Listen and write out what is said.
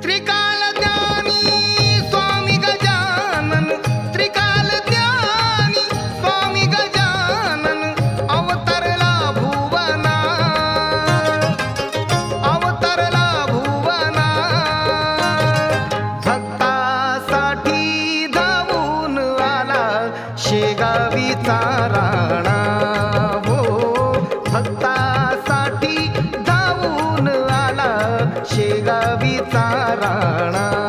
त्रिकाल ज्ञानी स्वामी गजानन, त्रिकाल ज्ञानी स्वामी गजानन, अवतरला भुवना, अवतरला भुवना. भक्तासाठी धावून आला शेगावीचा राणा. हो, भक्तासाठी धावून आला शेगावीचा राणा.